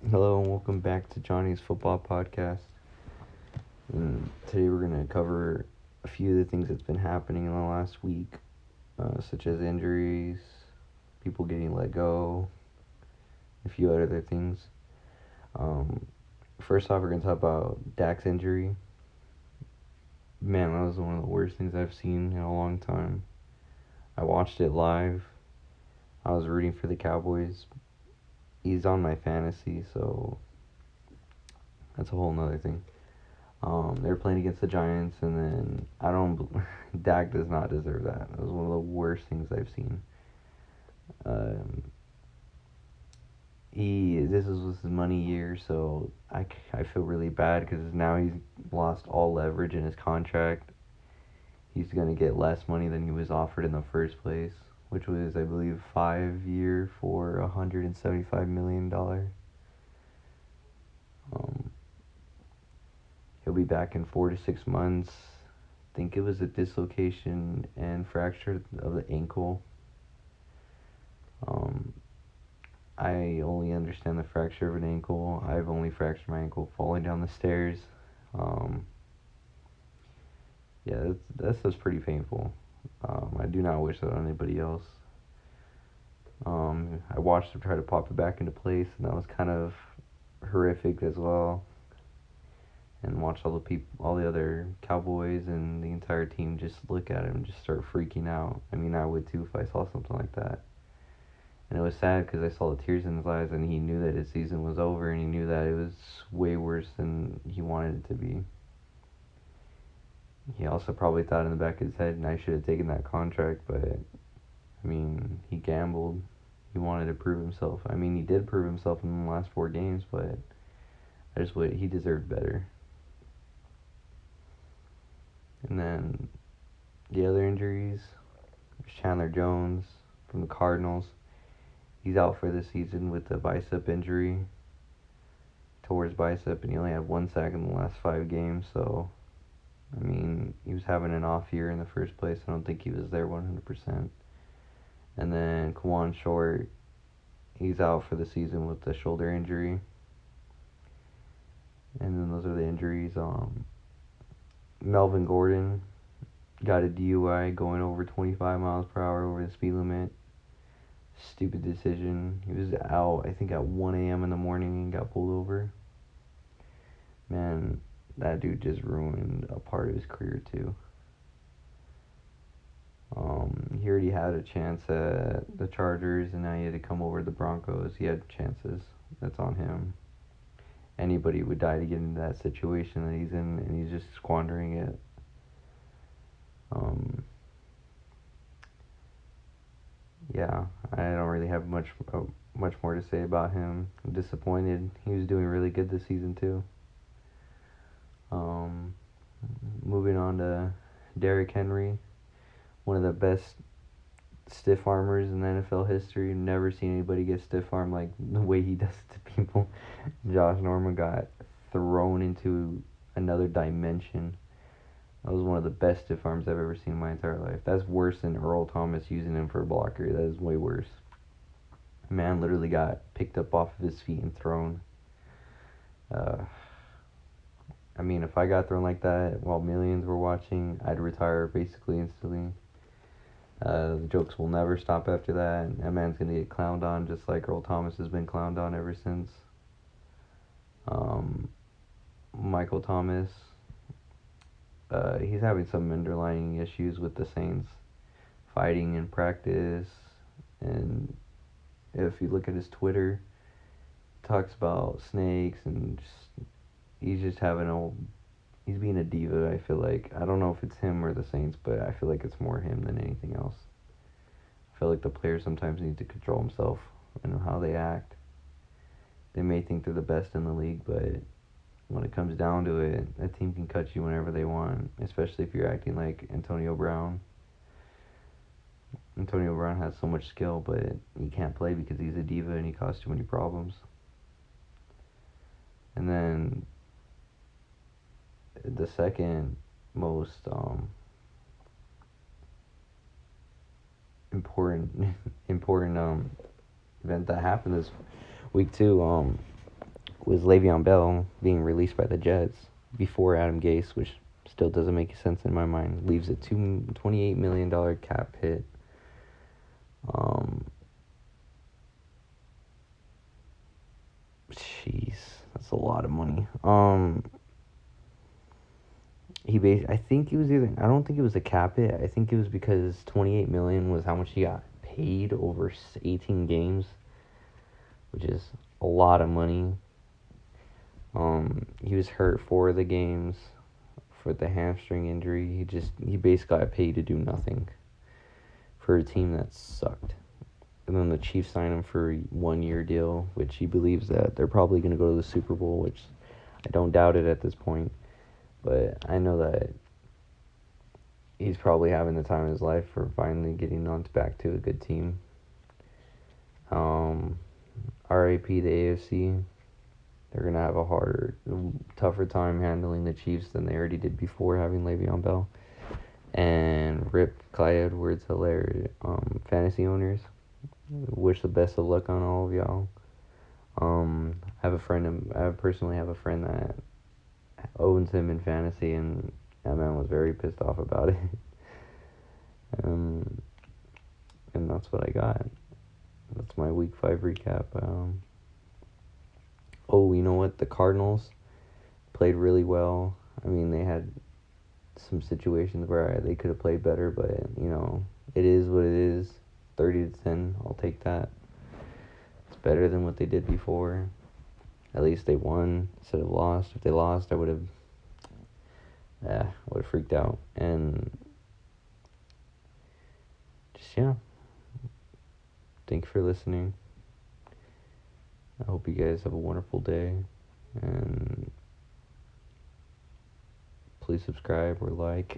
Hello and welcome back to Johnny's Football Podcast. And today we're going to cover a few of the things that's been happening in the last week, such as injuries, people getting let go, a few other things. Um, First off, we're going to talk about Dak's injury. Man, that was one of the worst things I've seen in a long time. I watched it live. I was rooting for the Cowboys. He's on my fantasy, so that's a whole nother thing. They were playing against the Giants, and then I don't. Dak does not deserve that. It was one of the worst things I've seen. Um, this was his money year, so I feel really bad because now he's lost all leverage in his contract. He's gonna get less money than he was offered in the first place, which was I believe 5 year for $175 million. Um, he'll be back in 4 to 6 months. Think it was a dislocation and fracture of the ankle. Um, I only understand the fracture of an ankle. I've only fractured my ankle falling down the stairs. Um, yeah, that's just pretty painful. I do not wish that on anybody else. I watched him try to pop it back into place, and that was kind of horrific as well. And watch all the other Cowboys and the entire team just look at him and just start freaking out. I mean, I would too if I saw something like that. And it was sad because I saw the tears in his eyes, and he knew that his season was over, and he knew that it was way worse than he wanted it to be. He also probably thought in the back of his head, and I should have taken that contract, but I mean, he gambled. He wanted to prove himself. I mean, he did prove himself in the last 4 games, but he deserved better. And then the other injuries, Chandler Jones from the Cardinals. He's out for the season with a bicep injury, tore his bicep, and he only had 1 sack in the last 5 games. So, I mean, he was having an off year in the first place. I don't think he was there 100%. And then Kawan Short, he's out for the season with the shoulder injury. And then those are the injuries. Melvin Gordon got a DUI going over 25 miles per hour over the speed limit. Stupid decision. He was out, I think, at 1 a.m. in the morning and got pulled over. Man, that dude just ruined a part of his career, too. He already had a chance at the Chargers, and now he had to come over to the Broncos. He had chances. That's on him. Anybody would die to get into that situation that he's in, and he's just squandering it. Um, yeah, I don't really have much more to say about him. I'm disappointed. He was doing really good this season too. Um, Moving on to Derrick Henry, one of the best stiff armors in the NFL history. Never seen anybody get stiff arm like the way he does it to people. Josh Norman got thrown into another dimension. That was one of the best stiff arms I've ever seen in my entire life. That's worse than Earl Thomas using him for a blocker. That is way worse. Man literally got picked up off of his feet and thrown. Uh, I mean, if I got thrown like that while millions were watching, I'd retire basically instantly. The jokes will never stop after that. That man's gonna get clowned on just like Earl Thomas has been clowned on ever since. Um, Michael Thomas, he's having some underlying issues with the Saints, fighting in practice, and if you look at his Twitter, talks about snakes and he's just having he's being a diva. I feel like I don't know if it's him or the Saints, but I feel like it's more him than anything else. I feel like the players sometimes need to control himself and how they act. They may think they're the best in the league, but when it comes down to it, a team can cut you whenever they want, especially if you're acting like Antonio Brown. Antonio Brown has so much skill, but he can't play because he's a diva and he causes too many problems. And then the second most important important event that happened this week too. was Le'Veon Bell being released by the Jets before Adam Gase, which still doesn't make sense in my mind. Leaves a $28 million cap hit. Jeez, that's a lot of money. I think it was either. I don't think it was a cap hit. I think it was because 28 million was how much he got paid over 18 games, which is a lot of money. He was hurt 4 of the games for the hamstring injury. He basically got paid to do nothing for a team that sucked. And then the Chiefs signed him for a 1-year deal, which he believes that they're probably going to go to the Super Bowl, which I don't doubt it at this point. But I know that he's probably having the time of his life for finally getting on back to a good team. RAP the AFC. They're going to have a tougher time handling the Chiefs than they already did before having Le'Veon Bell. And RIP Clyde Edwards-Helaire, fantasy owners. Wish the best of luck on all of y'all. I personally have a friend that owns him in fantasy, and that man was very pissed off about it. And that's what I got. That's my week 5 recap. You know what? The Cardinals played really well. I mean, they had some situations where they could have played better, but, it is what it is. 30-10, I'll take that. It's better than what they did before. At least they won instead of lost. If they lost, I would have freaked out. And thank you for listening. I hope you guys have a wonderful day, and please subscribe or like.